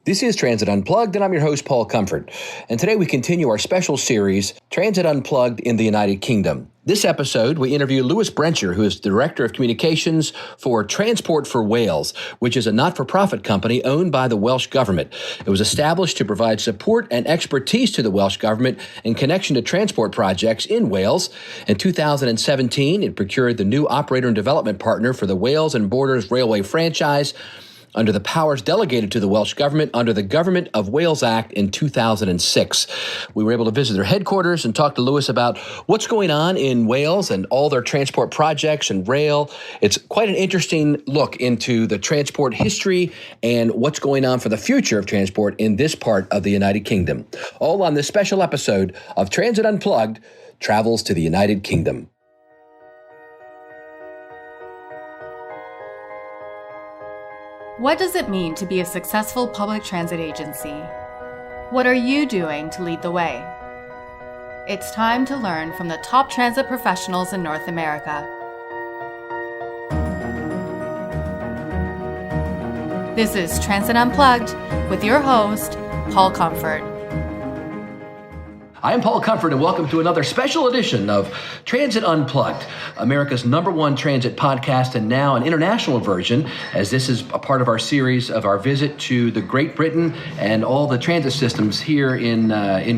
This is Transit Unplugged, and I'm your host, Paul Comfort. And today we continue our special series, Transit Unplugged in the United Kingdom. This episode, we interview Lewis Brencher, who is Director of Communications for Transport for Wales, which is a not-for-profit company owned by the Welsh government. It was established to provide support and expertise to the Welsh government in connection to transport projects in Wales. In 2017, it procured the new operator and development partner for the Wales and Borders Railway franchise, under the powers delegated to the Welsh government under the Government of Wales Act in 2006. We were able to visit their headquarters and talk to Lewis about what's going on in Wales and all their transport projects and rail. It's quite an interesting look into the transport history and what's going on for the future of transport in this part of the United Kingdom. All on this special episode of Transit Unplugged, Travels to the United Kingdom. What does it mean to be a successful public transit agency? What are you doing to lead the way? It's time to learn from the top transit professionals in North America. This is Transit Unplugged with your host, Paul Comfort. I am Paul Comfort, and welcome to another special edition of Transit Unplugged, America's #1 transit podcast, and now an international version, as this is a part of our series of our visit to the Great Britain and all the transit systems here in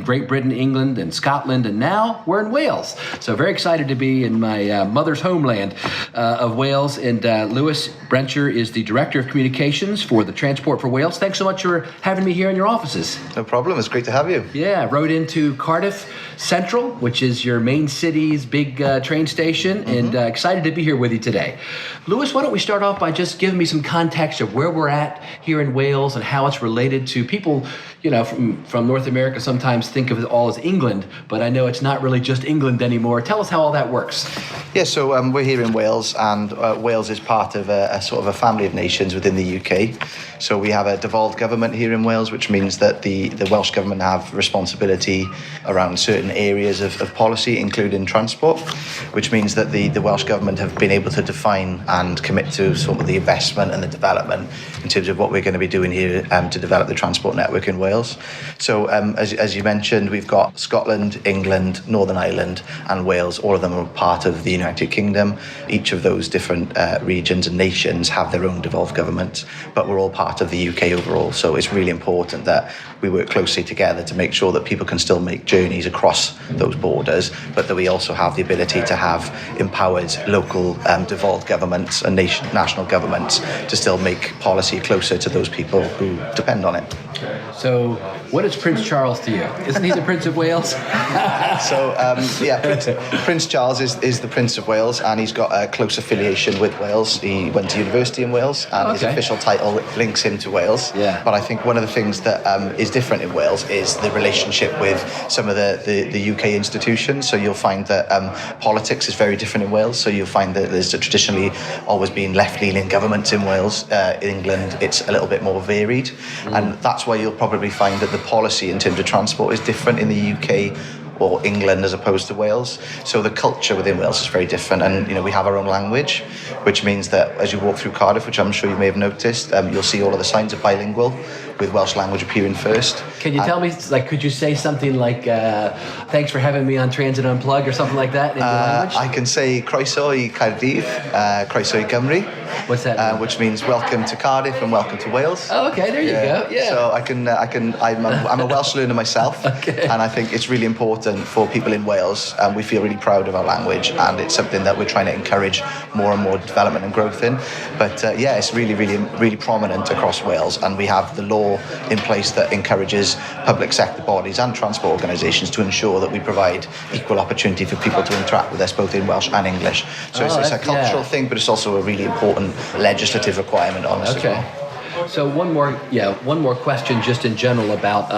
Great Britain, England, and Scotland, and now we're in Wales. So very excited to be in my mother's homeland of Wales, and Lewis Brencher is the Director of Communications for the Transport for Wales. Thanks so much for having me here in your offices. No problem. It's great to have you. Yeah, rode into Cardiff Central, which is your main city's big train station, and excited to be here with you today. Lewis, why don't we start off by just giving me some context of where we're at here in Wales and how it's related to people, you know, from North America sometimes think of it all as England, but I know it's not really just England anymore. Tell us how all that works. Yeah, so we're here in Wales, and Wales is part of a sort of a family of nations within the UK. So we have a devolved government here in Wales, which means that the Welsh government have responsibility around certain areas of policy, including transport, which means that the Welsh government have been able to define and commit to sort of the investment and the development in terms of what we're going to be doing here to develop the transport network in Wales. So as you mentioned, we've got Scotland, England, Northern Ireland and Wales. All of them are part of the United Kingdom. Each of those different regions and nations have their own devolved government, but we're all part of the UK overall. So it's really important that we work closely together to make sure that people can still make journeys across those borders, but that we also have the ability to have empowered local devolved governments and national governments to still make policy closer to those people who depend on it. So what is Prince Charles to you? Isn't he the Prince of Wales? Prince Charles is the Prince of Wales, and he's got a close affiliation with Wales. He went to university in Wales, and his official title links him to Wales. Yeah. But I think one of the things that is different in Wales is the relationship with some of the UK institutions. So you'll find that politics is very different in Wales. So you'll find that there's traditionally always been left-leaning governments in Wales. In England, it's a little bit more varied, and that's why you'll probably find that the policy in terms of transport is different in the UK or England as opposed to Wales. So the culture within Wales is very different, and you know we have our own language, which means that as you walk through Cardiff, which I'm sure you may have noticed, you'll see all of the signs are bilingual, with Welsh language appearing first. Can you tell me, like, could you say something like, thanks for having me on Transit Unplugged, or something like that in your language? I can say Croeso I Caerdydd, Croeso I Gymru. What's that mean? Which means welcome to Cardiff and welcome to Wales. Oh, okay, there you go. Yeah. So I'm a Welsh learner myself, and I think it's really important for people in Wales. We feel really proud of our language, and it's something that we're trying to encourage more and more development and growth in. But it's really, really, really prominent across Wales, and we have the law in place that encourages public sector bodies and transport organisations to ensure that we provide equal opportunity for people to interact with us both in Welsh and English. So it's a cultural thing, but it's also a really important legislative requirement on us as well. So one more question just in general about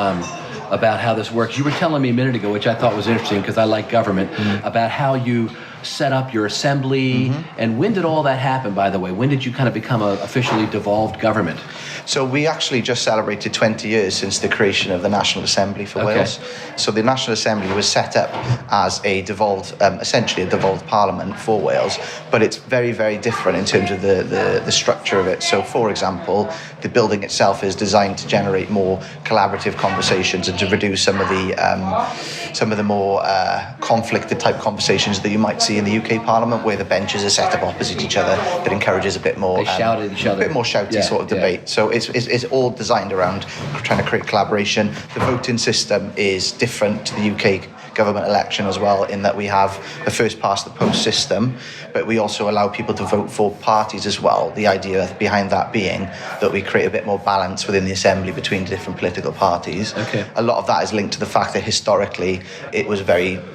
how this works. You were telling me a minute ago, which I thought was interesting because I like government, about how you set up your assembly, and when did all that happen, by the way? When did you kind of become an officially devolved government? So we actually just celebrated 20 years since the creation of the National Assembly for Wales. So the National Assembly was set up as a devolved, essentially a devolved parliament for Wales, but it's very, very different in terms of the structure of it. So for example, the building itself is designed to generate more collaborative conversations and to reduce some of the more conflicted type conversations that you might see in the UK Parliament, where the benches are set up opposite each other. That encourages a bit more they shout at each other, a bit more shouty sort of debate. So it's all designed around trying to create collaboration. The voting system is different to the UK government election as well, in that we have the first past the post system, but we also allow people to vote for parties as well. The idea behind that being that we create a bit more balance within the assembly between different political parties. A lot of that is linked to the fact that historically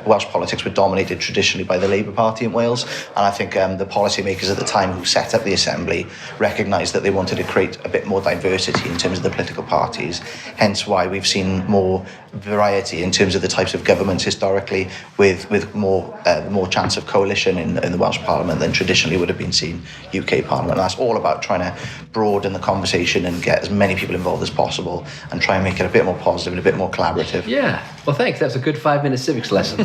Welsh politics were dominated traditionally by the Labour Party in Wales, and I think the policymakers at the time who set up the assembly recognised that they wanted to create a bit more diversity in terms of the political parties, hence why we've seen more variety in terms of the types of governments historically, with more chance of coalition in the Welsh Parliament than traditionally would have been seen UK Parliament. And that's all about trying to broaden the conversation and get as many people involved as possible and try and make it a bit more positive and a bit more collaborative. Yeah, well, thanks. That's a good 5-minute civics lesson.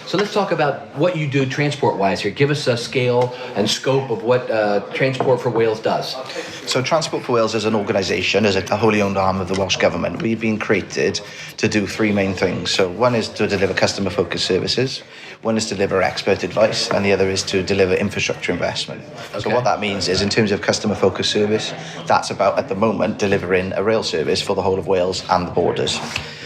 So let's talk about what you do transport-wise here. Give us a scale and scope of what Transport for Wales does. So Transport for Wales is an organisation, is a wholly owned arm of the Welsh Government. We've been created to do 3 main things. So one is to deliver customer-focused services, one is to deliver expert advice, and the other is to deliver infrastructure investment. So what that means is, in terms of customer-focused service, that's about, at the moment, delivering a rail service for the whole of Wales and the borders.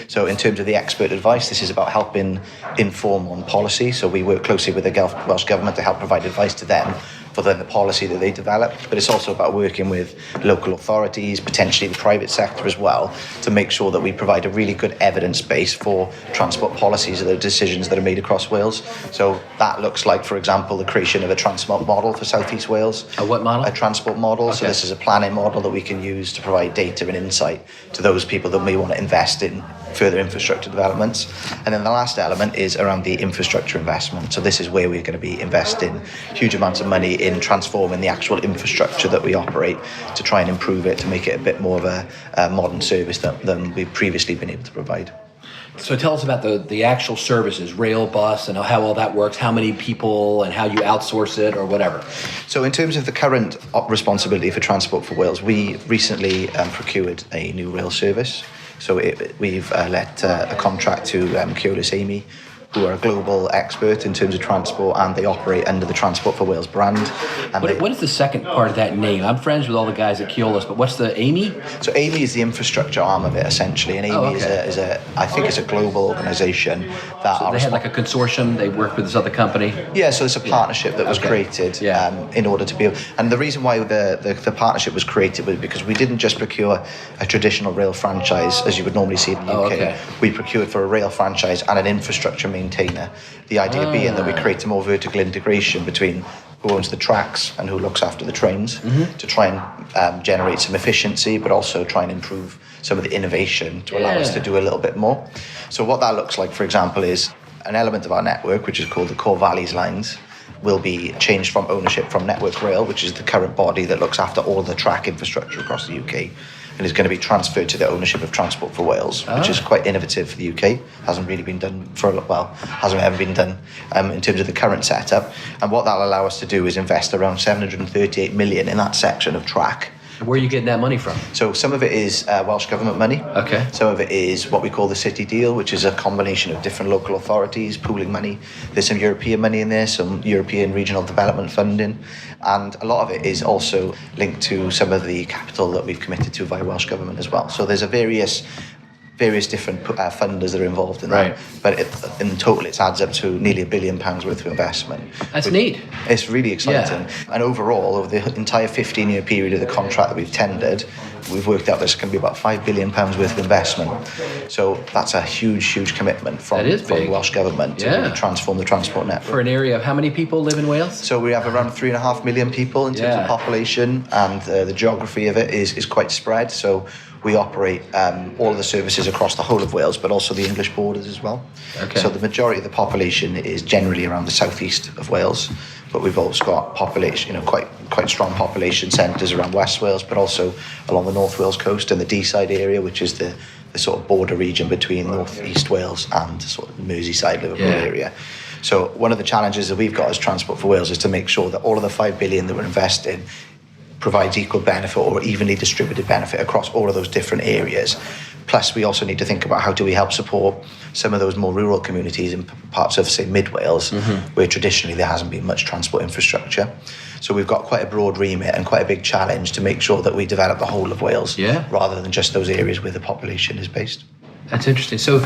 So in terms of the expert advice, this is about helping inform on policy. So we work closely with the Welsh Government to help provide advice to them for the policy that they develop. But it's also about working with local authorities, potentially the private sector as well, to make sure that we provide a really good evidence base for transport policies and the decisions that are made across Wales. So that looks like, for example, the creation of a transport model for South East Wales. A what model? A transport model. So this is a planning model that we can use to provide data and insight to those people that may want to invest in further infrastructure developments. And then the last element is around the infrastructure investment. So this is where we're going to be investing huge amounts of money in transforming the actual infrastructure that we operate to try and improve it, to make it a bit more of a modern service than we've previously been able to provide. So tell us about the actual services, rail, bus, and how all that works, how many people and how you outsource it or whatever. So in terms of the current responsibility for Transport for Wales, we recently procured a new rail service. So we've let a contract to Keolis Amy, who are a global expert in terms of transport, and they operate under the Transport for Wales brand. And what is the second part of that name? I'm friends with all the guys at Keolis, but what's the Amy? So Amy is the infrastructure arm of it, essentially, and Amy is a global organisation that they had like a consortium. They worked with this other company. Yeah, so it's a partnership that was created in order to be able. And the reason why the partnership was created was because we didn't just procure a traditional rail franchise as you would normally see in the UK. We procured for a rail franchise and an infrastructure maintainer. The idea being that we create a more vertical integration between who owns the tracks and who looks after the trains to try and generate some efficiency, but also try and improve some of the innovation to allow us to do a little bit more. So what that looks like, for example, is an element of our network, which is called the Core Valleys lines, will be changed from ownership from Network Rail, which is the current body that looks after all the track infrastructure across the UK, and is going to be transferred to the ownership of Transport for Wales, which is quite innovative for the UK. Hasn't really been done hasn't ever been done in terms of the current setup. And what that'll allow us to do is invest around 738 million in that section of track. Where are you getting that money from? So some of it is Welsh Government money. Some of it is what we call the City Deal, which is a combination of different local authorities pooling money. There's some European money in there, some European regional development funding, and a lot of it is also linked to some of the capital that we've committed to via Welsh Government as well. So there's various different funders that are involved in that. But in total, it adds up to nearly £1 billion worth of investment. That's neat. It's really exciting. And overall, over the entire 15-year period of the contract that we've tendered, we've worked out there's going to be about £5 billion worth of investment. So that's a huge commitment from the Welsh Government to really transform the transport network. For an area of how many people live in Wales? So we have around 3.5 million people in terms of population, and the geography of it is quite spread. So we operate all of the services across the whole of Wales, but also the English borders as well. Okay. So the majority of the population is generally around the southeast of Wales, but we've also got population, quite strong population centres around West Wales, but also along the North Wales coast and the Deeside area, which is the sort of border region between North East Wales and sort of Merseyside, Liverpool area. So one of the challenges that we've got as Transport for Wales is to make sure that all of the £5 billion that we're investing provides equal benefit or evenly distributed benefit across all of those different areas. Plus, we also need to think about how do we help support some of those more rural communities in parts of, say, mid Wales, where traditionally there hasn't been much transport infrastructure. So we've got quite a broad remit and quite a big challenge to make sure that we develop the whole of Wales rather than just those areas where the population is based. That's interesting. So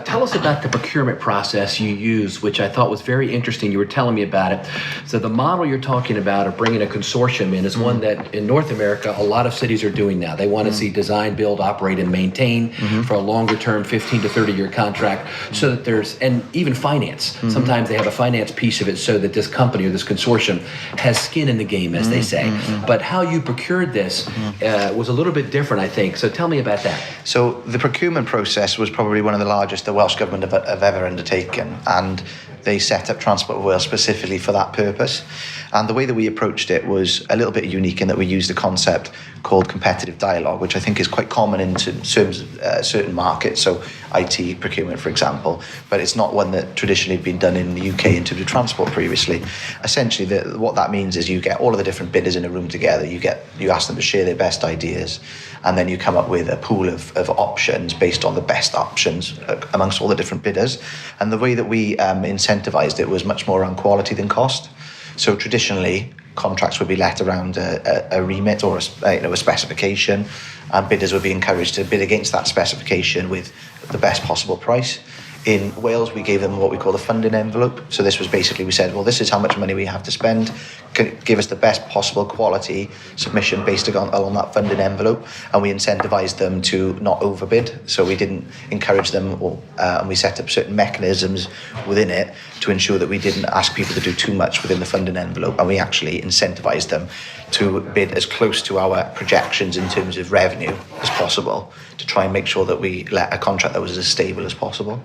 tell us about the procurement process you use, which I thought was very interesting. You were telling me about it. So the model you're talking about of bringing a consortium in is one that in North America, a lot of cities are doing now. They want to see design, build, operate, and maintain for a longer term, 15 to 30 year contract, so that and even finance. Sometimes they have a finance piece of it so that this company or this consortium has skin in the game, as they say. But how you procured this was a little bit different, I think. So tell me about that. So the procurement process was probably one of the largest the Welsh Government have ever undertaken, and they set up Transport for Wales specifically for that purpose. And the way that we approached it was a little bit unique in that we used a concept called competitive dialogue, which I think is quite common in terms of certain markets, so IT procurement, for example, but it's not one that traditionally had been done in the UK in terms of transport previously. Essentially, what that means is you get all of the different bidders in a room together, you ask them to share their best ideas, and then you come up with a pool of options based on the best options amongst all the different bidders. And the way that we incentivized it was much more around quality than cost. So traditionally, contracts would be let around a remit or a specification, and bidders would be encouraged to bid against that specification with the best possible price. In Wales, we gave them what we call the funding envelope. So this was basically, we said, well, this is how much money we have to spend. Give us the best possible quality submission based along that funding envelope. And we incentivized them to not overbid. So we didn't encourage them, and we set up certain mechanisms within it to ensure that we didn't ask people to do too much within the funding envelope. And we actually incentivized them to bid as close to our projections in terms of revenue as possible, to try and make sure that we let a contract that was as stable as possible.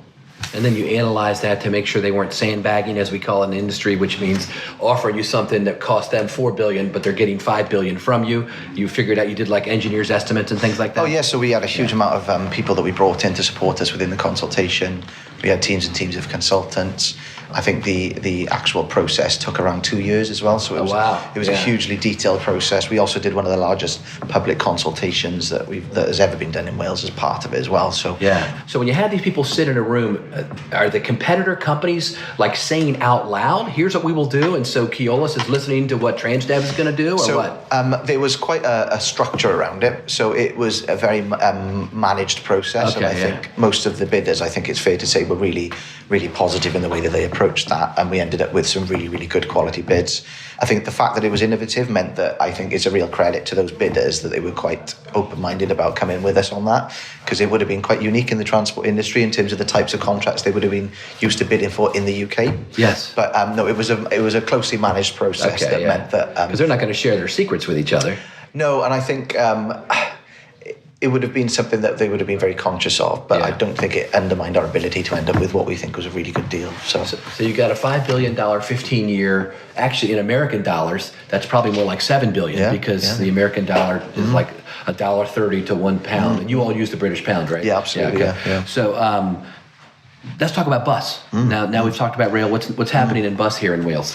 And then you analyze that to make sure they weren't sandbagging, as we call it in the industry, which means offering you something that cost them $4 billion, but they're getting $5 billion from you. You figured out, you did like engineers' estimates and things like that? Oh, yeah. So we had a huge amount of people that we brought in to support us within the consultation. We had teams and teams of consultants. I think the actual process took around 2 years as well. So it was a hugely detailed process. We also did one of the largest public consultations that has ever been done in Wales as part of it as well. So So when you had these people sit in a room, are the competitor companies like saying out loud, here's what we will do, and so Keolis is listening to what Transdev is going to do, or what? There was quite a structure around it. So it was a very managed process. Okay, and I think most of the bidders, I think it's fair to say, were really, really positive in the way that they approached that, and we ended up with some really, really good quality bids. I think the fact that it was innovative meant that I think it's a real credit to those bidders that they were quite open-minded about coming with us on that, because it would have been quite unique in the transport industry in terms of the types of contracts they would have been used to bidding for in the UK. Yes. But no, it was a closely managed process that meant that... Because they're not going to share their secrets with each other. No, and I think... it would have been something that they would have been very conscious of, but I don't think it undermined our ability to end up with what we think was a really good deal. So you got a $5 billion 15-year, actually in American dollars, that's probably more like $7 billion because the American dollar is like $1.30 to £1, and you all use the British pound, right? Yeah, absolutely. Yeah. So let's talk about bus. Now we've talked about rail. What's happening in bus here in Wales?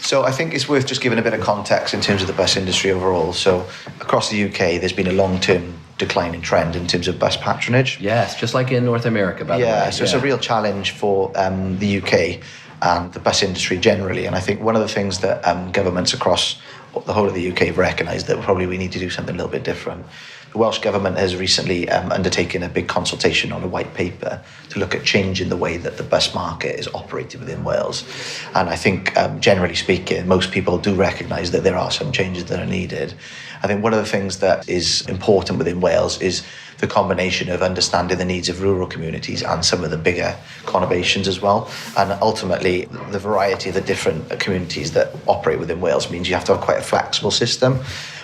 So I think it's worth just giving a bit of context in terms of the bus industry overall. So across the UK, there's been a long-term declining trend in terms of bus patronage. Yes, just like in North America, by the way. So it's a real challenge for the UK and the bus industry generally. And I think one of the things that governments across the whole of the UK have recognised that probably we need to do something a little bit different. The Welsh Government has recently undertaken a big consultation on a white paper to look at changing the way that the bus market is operated within Wales. And I think, generally speaking, most people do recognise that there are some changes that are needed. I think one of the things that is important within Wales is the combination of understanding the needs of rural communities and some of the bigger conurbations as well. And ultimately, the variety of the different communities that operate within Wales means you have to have quite a flexible system.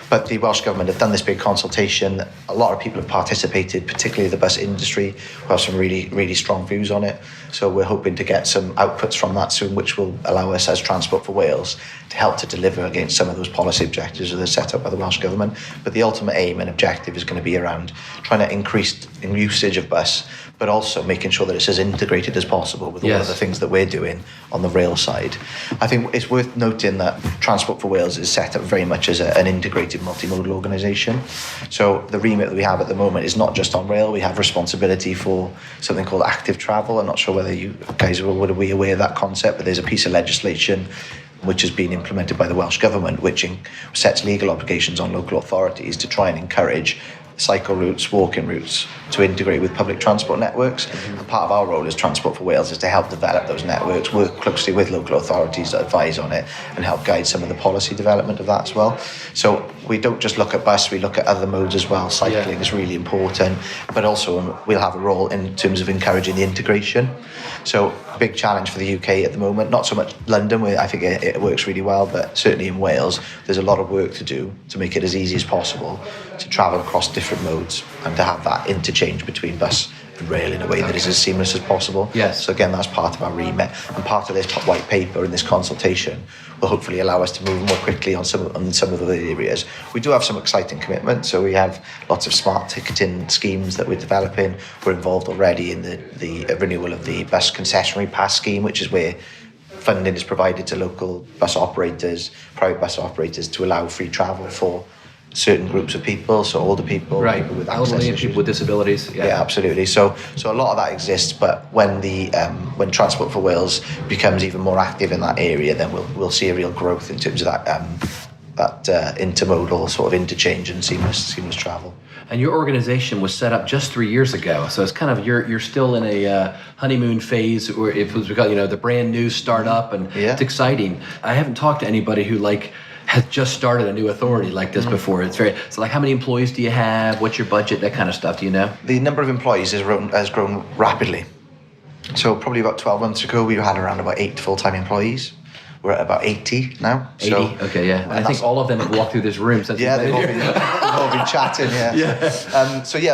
But the Welsh Government have done this big consultation. A lot of people have participated, particularly the bus industry, who have some really, really strong views on it. So we're hoping to get some outputs from that soon, which will allow us as Transport for Wales to help to deliver against some of those policy objectives that are set up by the Welsh Government. But the ultimate aim and objective is going to be around trying to increase in usage of bus, but also making sure that it's as integrated as possible with all of the things that we're doing on the rail side. I think it's worth noting that Transport for Wales is set up very much as an integrated multimodal organisation. So the remit that we have at the moment is not just on rail. We have responsibility for something called active travel. I'm not sure whether you guys would be aware of that concept, but there's a piece of legislation which has been implemented by the Welsh Government, which sets legal obligations on local authorities to try and encourage cycle routes, walking routes to integrate with public transport networks. And part of our role as Transport for Wales is to help develop those networks, work closely with local authorities that advise on it and help guide some of the policy development of that as well. So we don't just look at bus, we look at other modes as well. Cycling is really important, but also we'll have a role in terms of encouraging the integration. So a big challenge for the UK at the moment, not so much London, where I think it works really well, but certainly in Wales, there's a lot of work to do to make it as easy as possible to travel across different modes and to have that interchange between bus and rail in a way that is as seamless as possible. Yes. So again, that's part of our remit, and part of this white paper and this consultation will hopefully allow us to move more quickly on some of the areas. We do have some exciting commitments, so we have lots of smart ticketing schemes that we're developing. We're involved already in the renewal of the bus concessionary pass scheme, which is where funding is provided to local bus operators, private bus operators, to allow free travel for certain groups of people, so older people, people with access elderly, issues. people with disabilities. Yeah, absolutely. So a lot of that exists, but when when Transport for Wales becomes even more active in that area, then we'll see a real growth in terms of that intermodal sort of interchange and seamless travel. And your organization was set up just 3 years ago, so it's kind of you're still in a honeymoon phase, or if it was the brand new startup, and it's exciting. I haven't talked to anybody who has just started a new authority like this before. So how many employees do you have? What's your budget? That kind of stuff. Do you know? The number of employees has grown rapidly. So probably about 12 months ago, we had around about 8 full-time employees. We're at about 80 now. 80, okay, yeah. I think all of them have walked through this room since. Yeah, they've all been chatting,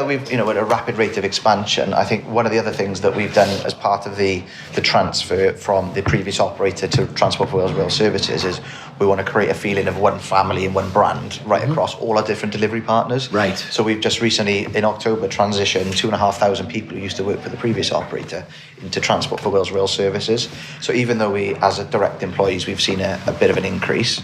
we've, at a rapid rate of expansion. I think one of the other things that we've done as part of the transfer from the previous operator to Transport for Wales Rail Services is we want to create a feeling of one family and one brand right across all our different delivery partners. Right. So we've just recently, in October, transitioned 2,500 people who used to work for the previous operator into Transport for Wales Rail Services. So even though we, as a direct employees, we've seen a bit of an increase,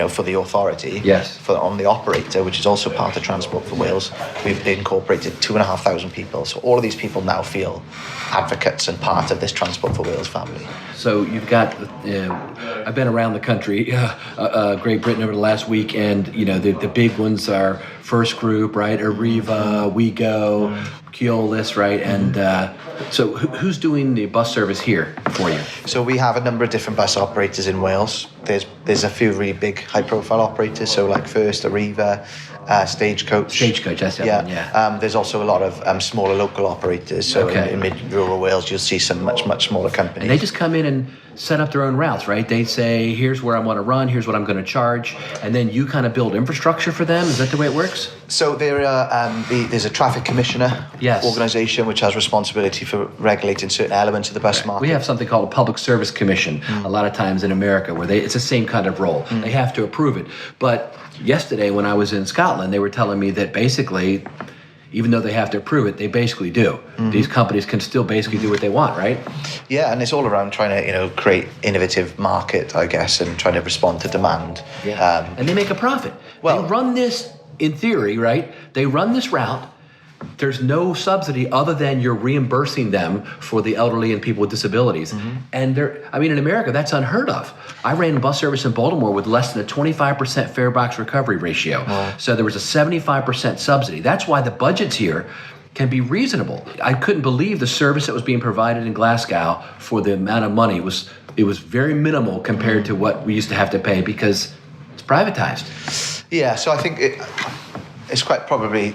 for the authority. Yes. On the operator, which is also part of Transport for Wales, we've incorporated 2,500 people. So all of these people now feel advocates and part of this Transport for Wales family. So you've got, I've been around the country, Great Britain over the last week, and the big ones are First Group, right? Arriva, WeGo, Keolis, right? And so who's doing the bus service here for you? So we have a number of different bus operators in Wales. There's a few really big high-profile operators, so like First, Arriva, Stagecoach. That's the other one, yeah. There's also a lot of smaller local operators. So in mid-rural Wales, you'll see some much, much smaller companies. And they just come in and set up their own routes, right? They say, here's where I want to run, here's what I'm going to charge, and then you kind of build infrastructure for them. Is that the way it works? So there's a traffic commissioner organisation which has responsibility for regulating certain elements of the bus market. We have something called a public service commission a lot of times in America where it's the same kind of role. They have to approve it. But yesterday when I was in Scotland, they were telling me that basically, even though they have to approve it, they basically do. These companies can still basically do what they want, right? Yeah, and it's all around trying to, create innovative market, I guess, and trying to respond to demand. Yeah. And they make a profit. Well, they run this, in theory, right? They run this route. there's no subsidy other than you're reimbursing them for the elderly and people with disabilities. And in America, that's unheard of. I ran bus service in Baltimore with less than a 25% fare box recovery ratio. Wow. So there was a 75% subsidy. That's why the budgets here can be reasonable. I couldn't believe the service that was being provided in Glasgow for the amount of money. It was very minimal compared to what we used to have to pay because it's privatized. Yeah, so I think it's quite probably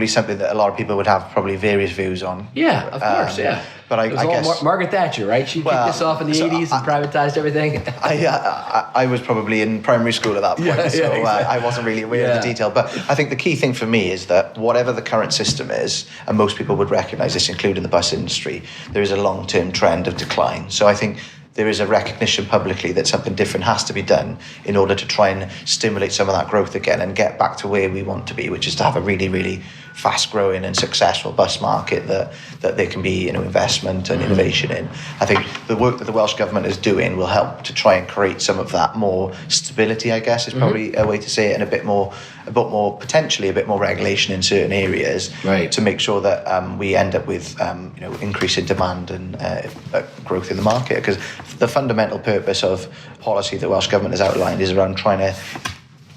something that a lot of people would have probably various views on. Yeah, of course, yeah. But I guess Margaret Thatcher, right? She kicked this off in the 80s and privatized everything. I was probably in primary school at that point, so exactly. I wasn't really aware of the detail. But I think the key thing for me is that whatever the current system is, and most people would recognise this, including the bus industry, there is a long-term trend of decline. So I think there is a recognition publicly that something different has to be done in order to try and stimulate some of that growth again and get back to where we want to be, which is to have a really, really fast-growing and successful bus market that there can be investment and innovation in. I think the work that the Welsh Government is doing will help to try and create some of that more stability, I guess, is probably a way to say it, and a bit more potentially a bit more regulation in certain areas, right, to make sure that we end up with increase in demand and growth in the market. Because the fundamental purpose of policy that Welsh Government has outlined is around trying to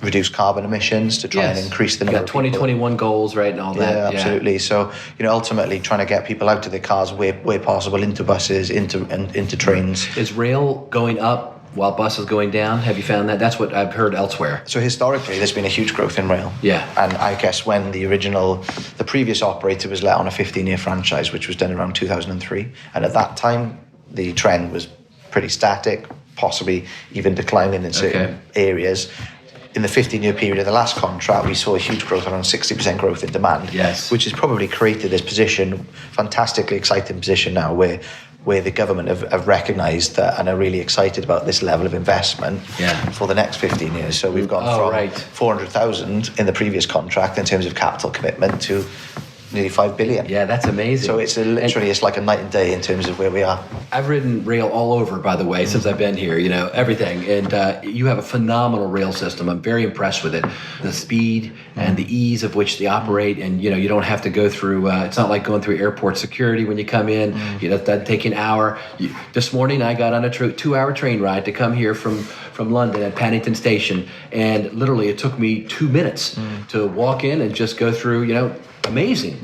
reduce carbon emissions, to try and increase the number of 2021 goals, right, and all that. Yeah, absolutely. So, ultimately trying to get people out of their cars where possible, into buses, into trains. Is rail going up while bus is going down? Have you found that? That's what I've heard elsewhere. So historically, there's been a huge growth in rail. Yeah. And I guess when the previous operator was let on a 15-year franchise, which was done around 2003, and at that time, the trend was pretty static, possibly even declining in certain areas. In the 15-year period of the last contract, we saw a huge growth, around 60% growth in demand, which has probably created this position, fantastically exciting position now, where the government have recognised that and are really excited about this level of investment for the next 15 years. So we've gone from 400,000 in the previous contract in terms of capital commitment to nearly 5 billion. Yeah, that's amazing. So it's it's like a night and day in terms of where we are. I've ridden rail all over, by the way, since I've been here, everything. And you have a phenomenal rail system. I'm very impressed with it. The speed and the ease of which they operate. And, you don't have to go through, it's not like going through airport security when you come in. That doesn't take an hour. This morning, I got on a 2-hour train ride to come here from London at Paddington Station. And literally, it took me 2 minutes to walk in and just go through, amazing.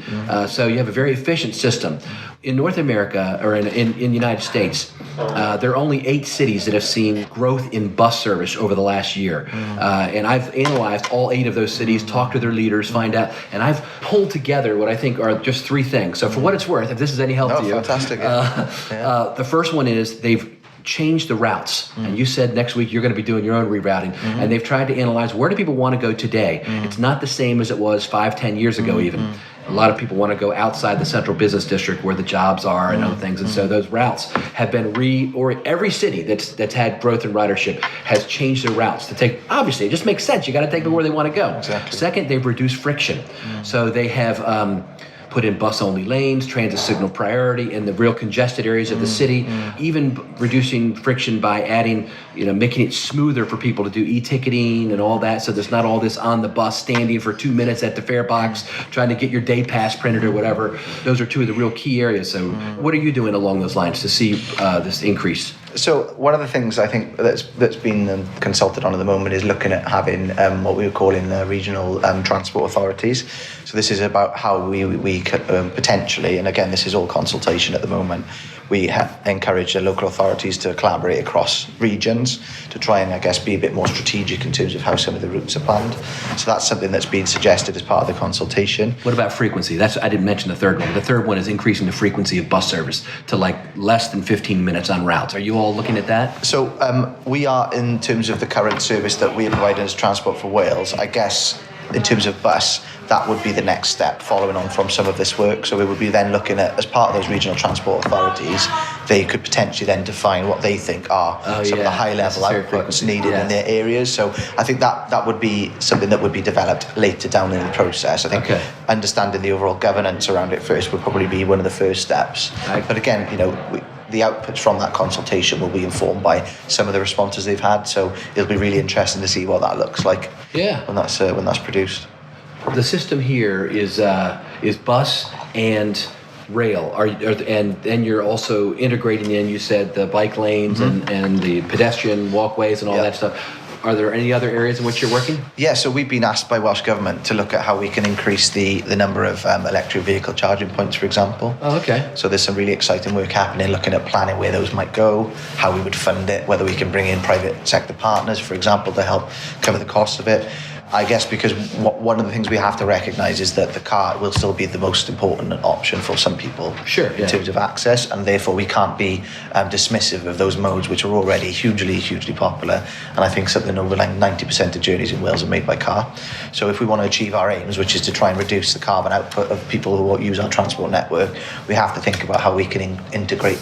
So you have a very efficient system. In North America, or in the United States, there are only 8 cities that have seen growth in bus service over the last year. And I've analyzed all 8 of those cities, talked to their leaders, find out, and I've pulled together what I think are just 3 things. So for what it's worth, if this is any help to you. Fantastic. The first one is they've changed the routes. And you said next week you're going to be doing your own rerouting. And they've tried to analyze, where do people want to go today? It's not the same as it was 5-10 years ago even. A lot of people want to go outside the central business district where the jobs are and other things. And so those routes have been every city that's had growth in ridership has changed their routes to take. Obviously, it just makes sense. You got to take them where they want to go. Exactly. Second, they've reduced friction. So they have put in bus-only lanes, transit signal priority in the real congested areas of the city, even reducing friction by adding, making it smoother for people to do e-ticketing and all that, so there's not all this on the bus standing for 2 minutes at the fare box trying to get your day pass printed or whatever. Those are 2 of the real key areas. So what are you doing along those lines to see this increase? So one of the things I think that's been consulted on at the moment is looking at having what we were calling regional transport authorities. So this is about how we could potentially, and again, this is all consultation at the moment, we encourage the local authorities to collaborate across regions to try and, I guess, be a bit more strategic in terms of how some of the routes are planned. So that's something that's been suggested as part of the consultation. What about frequency? I didn't mention the third one. The third one is increasing the frequency of bus service to less than 15 minutes on routes. Are you all looking at that? So we are, in terms of the current service that we provide as Transport for Wales, I guess, in terms of bus, that would be the next step following on from some of this work. So we would be then looking at, as part of those regional transport authorities, they could potentially then define what they think are some of the high-level outputs needed in their areas. So I think that would be something that would be developed later down in the process. I think understanding the overall governance around it first would probably be one of the first steps. But again, the outputs from that consultation will be informed by some of the responses they've had. So it'll be really interesting to see what that looks like when that's produced. the system here is bus and rail. And then you're also integrating in, you said, the bike lanes and the pedestrian walkways and all that stuff. Are there any other areas in which you're working? Yeah, so we've been asked by Welsh Government to look at how we can increase the number of electric vehicle charging points, for example. Oh, okay. So there's some really exciting work happening, looking at planning where those might go, how we would fund it, whether we can bring in private sector partners, for example, to help cover the cost of it. I guess because one of the things we have to recognise is that the car will still be the most important option for some people in terms of access, and therefore we can't be dismissive of those modes which are already hugely popular. And I think something over like 90% of journeys in Wales are made by car. So if we want to achieve our aims, which is to try and reduce the carbon output of people who use our transport network, we have to think about how we can integrate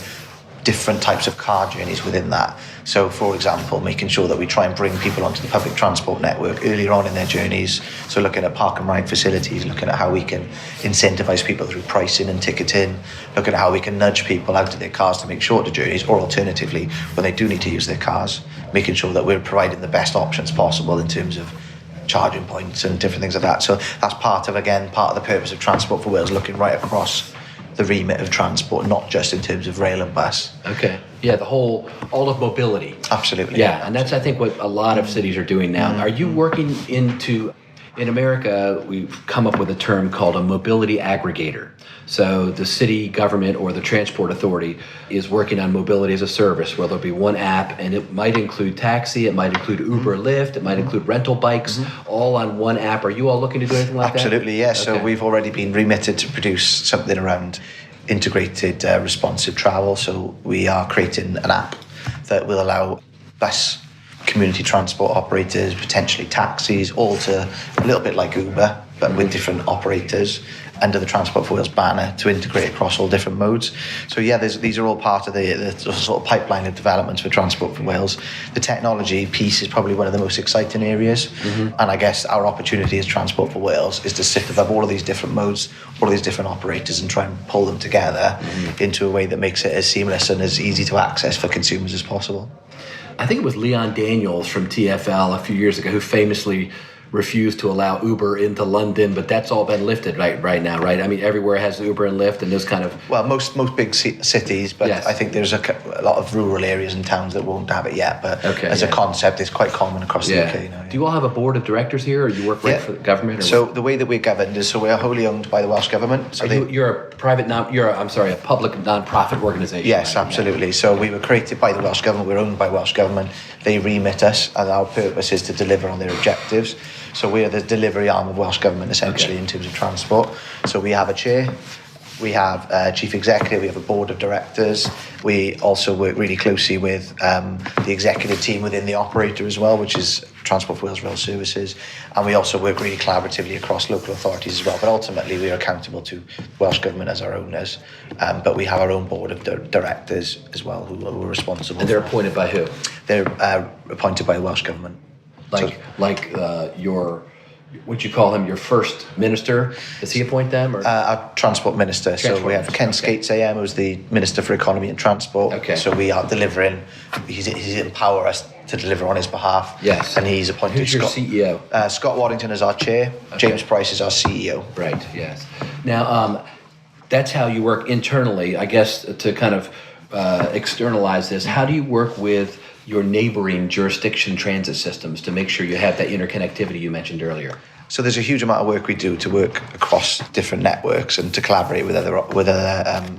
different types of car journeys within that. So, for example, making sure that we try and bring people onto the public transport network earlier on in their journeys. So looking at park and ride facilities, looking at how we can incentivise people through pricing and ticketing, looking at how we can nudge people out of their cars to make shorter journeys, or alternatively, when they do need to use their cars, making sure that we're providing the best options possible in terms of charging points and different things like that. So that's part of the purpose of Transport for Wales, looking right across the remit of transport, not just in terms of rail and bus. Okay. Yeah, all of mobility. Absolutely. Yeah, and that's, I think, what a lot of cities are doing now. Are you working in America, we've come up with a term called a mobility aggregator. So the city government or the transport authority is working on mobility as a service, where there'll be one app, and it might include taxi, it might include Uber, Lyft, it might include rental bikes, all on one app. Are you all looking to do anything like that? Absolutely, yes. Okay. So we've already been remitted to produce something around integrated responsive travel. So we are creating an app that will allow bus, community transport operators, potentially taxis, all to a little bit like Uber, but with different operators under the Transport for Wales banner to integrate across all different modes. So yeah, these are all part of the sort of pipeline of developments for Transport for Wales. The technology piece is probably one of the most exciting areas, and I guess our opportunity as Transport for Wales is to sit above all of these different modes, all of these different operators, and try and pull them together into a way that makes it as seamless and as easy to access for consumers as possible. I think it was Leon Daniels from TfL a few years ago who famously refused to allow Uber into London, but that's all been lifted right now, right? I mean, everywhere has Uber and Lyft and those kind of... Well, most big cities, but yes. I think there's a lot of rural areas and towns that won't have it yet, but as a concept, it's quite common across the UK. You know, Do you all have a board of directors here, or you work for the government? Or so the way that we're governed is, we're wholly owned by the Welsh Government. So you're a public non-profit organisation. Yes, right? Absolutely. So we were created by the Welsh Government, we're owned by Welsh Government, they remit us, and our purpose is to deliver on their objectives. So we are the delivery arm of Welsh Government, essentially, in terms of transport. So we have a chair, we have a chief executive, we have a board of directors. We also work really closely with the executive team within the operator as well, which is Transport for Wales Rail Services. And we also work really collaboratively across local authorities as well. But ultimately, we are accountable to Welsh Government as our owners. But we have our own board of directors as well, who are responsible. And they're appointed by who? They're appointed by the Welsh Government. Would you call him your first minister? Does he appoint them? Or? Our transport minister. So we have Ken Skates AM, who's the Minister for Economy and Transport. Okay. So we are delivering, he's empower us to deliver on his behalf. Yes. And he's appointed Who's your CEO? Scott Waddington is our chair. Okay. James Price is our CEO. Right, yes. Now, that's how you work internally. I guess to kind of externalize this, how do you work with your neighboring jurisdiction transit systems to make sure you have that interconnectivity you mentioned earlier? So there's a huge amount of work we do to work across different networks and to collaborate with other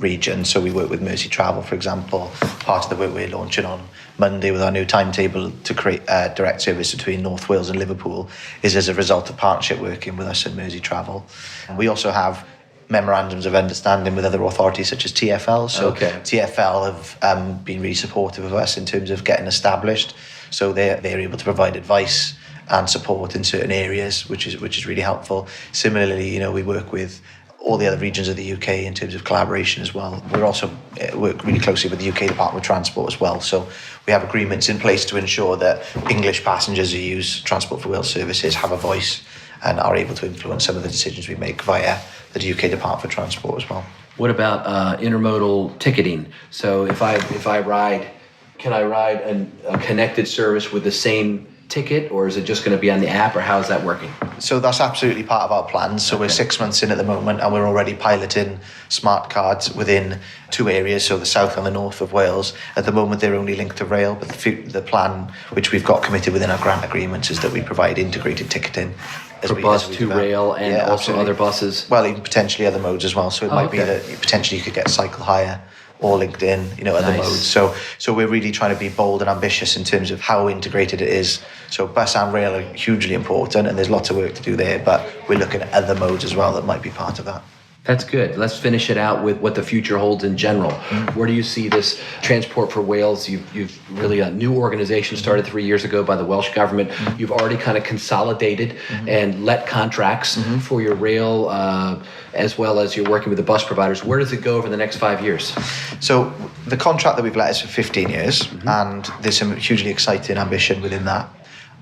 regions. So we work with Mersey Travel, for example. Part of the work we're launching on Monday with our new timetable to create a direct service between North Wales and Liverpool is as a result of partnership working with us and Mersey Travel. And we also have memorandums of understanding with other authorities such as TfL. So TfL have been really supportive of us in terms of getting established. So they're able to provide advice and support in certain areas, which is really helpful. Similarly, we work with all the other regions of the UK in terms of collaboration as well. We also work really closely with the UK Department of Transport as well. So we have agreements in place to ensure that English passengers who use Transport for Wales services have a voice and are able to influence some of the decisions we make via the UK Department for Transport as well. What about intermodal ticketing? So if I ride, can I ride a connected service with the same ticket, or is it just going to be on the app, or how is that working? So that's absolutely part of our plans. So we're 6 months in at the moment, and we're already piloting smart cards within 2 areas, so the south and the north of Wales. At the moment, they're only linked to rail, but the plan, which we've got committed within our grant agreements, is that we provide integrated ticketing. For bus to rail and also absolutely. other buses? Well, even potentially other modes as well. So it might be that potentially you could get cycle hire or linked in, other modes. So we're really trying to be bold and ambitious in terms of how integrated it is. So bus and rail are hugely important, and there's lots of work to do there, but we're looking at other modes as well that might be part of that. That's good. Let's finish it out with what the future holds in general. Where do you see this Transport for Wales? You've really a new organization started 3 years ago by the Welsh government. You've already kind of consolidated and let contracts for your rail as well as you're working with the bus providers. Where does it go over the next 5 years? So the contract that we've let is for 15 years, and there's some hugely exciting ambition within that.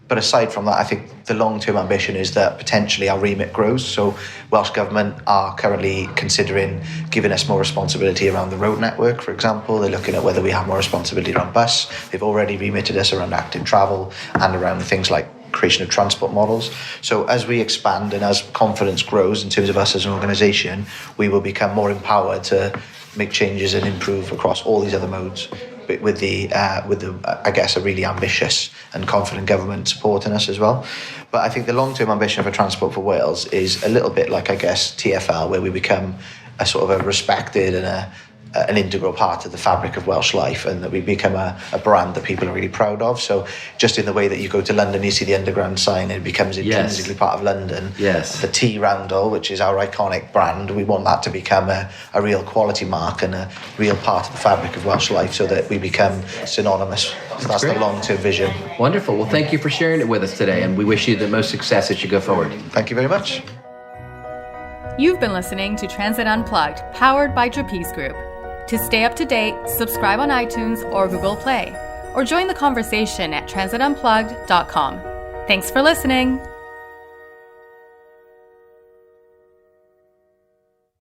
But aside from that, I think the long-term ambition is that potentially our remit grows. So Welsh Government are currently considering giving us more responsibility around the road network, for example. They're looking at whether we have more responsibility around bus. They've already remitted us around active travel and around things like creation of transport models. So as we expand and as confidence grows in terms of us as an organisation, we will become more empowered to make changes and improve across all these other modes. But with the I guess a really ambitious and confident government supporting us as well. But I think the long-term ambition for Transport for Wales is a little bit like, I guess, TfL, where we become a sort of a respected and an integral part of the fabric of Welsh life, and that we become a brand that people are really proud of. So just in the way that you go to London, you see the Underground sign, it becomes intrinsically part of London. Yes. The T roundel, which is our iconic brand, we want that to become a real quality mark and a real part of the fabric of Welsh life, so that we become synonymous. So that's the long-term vision. Wonderful. Well, thank you for sharing it with us today, and we wish you the most success as you go forward. Thank you very much. You've been listening to Transit Unplugged, powered by Trapeze Group. To stay up to date, subscribe on iTunes or Google Play, or join the conversation at transitunplugged.com. Thanks for listening.